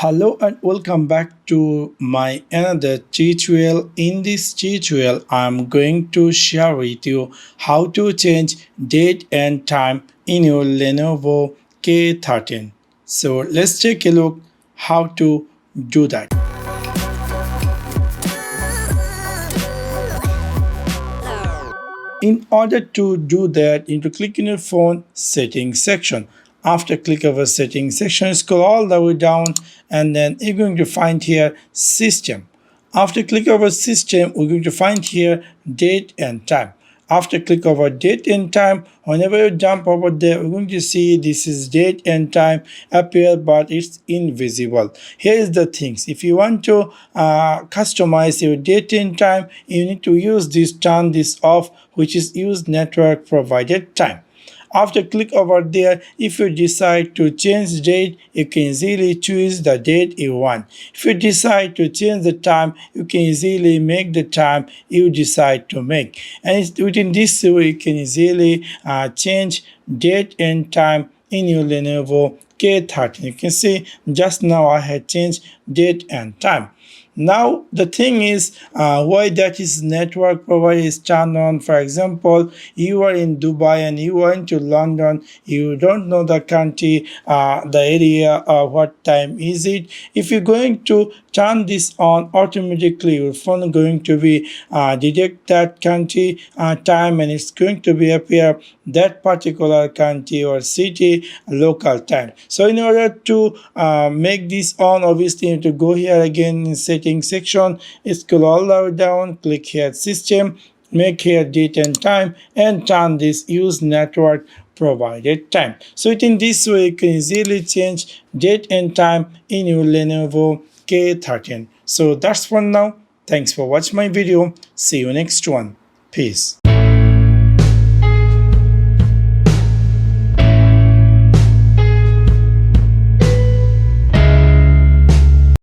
Hello and welcome back to my another tutorial. In this tutorial, I'm going to share with you how to change date and time in your Lenovo K13. So let's take a look how to do that. In order to do that, you need to click in your phone settings section. After click over settings section, scroll all the way down and then you're going to find here system. After click over system, we're going to find here date and time. After click over date and time, whenever you jump over there, we're going to see this is date and time appear, but it's invisible. Here is the things. If you want to customize your date and time, you need to use this, turn this off, which is use network provided time. After click over there, if you decide to change date, you can easily choose the date you want. If you decide to change the time, you can easily make the time you decide to make. And within this way, you can easily change date and time in your Lenovo K13. You can see just now I had changed date and time. Now the thing is why that is network provider is turned on. For example, you are in Dubai and you are into London, you don't know the country, the area, what time is it. If you're going to turn this on, automatically your phone going to be detect that country time, and it's going to be appear that particular country or city local time. So in order to make this on, obviously you need to go here again in settings section, scroll all the way down, click here system, make here date and time, and turn this use network provided time. So in this way you can easily change date and time in your Lenovo K13. So that's for now. Thanks for watching my video. See you next one. Peace.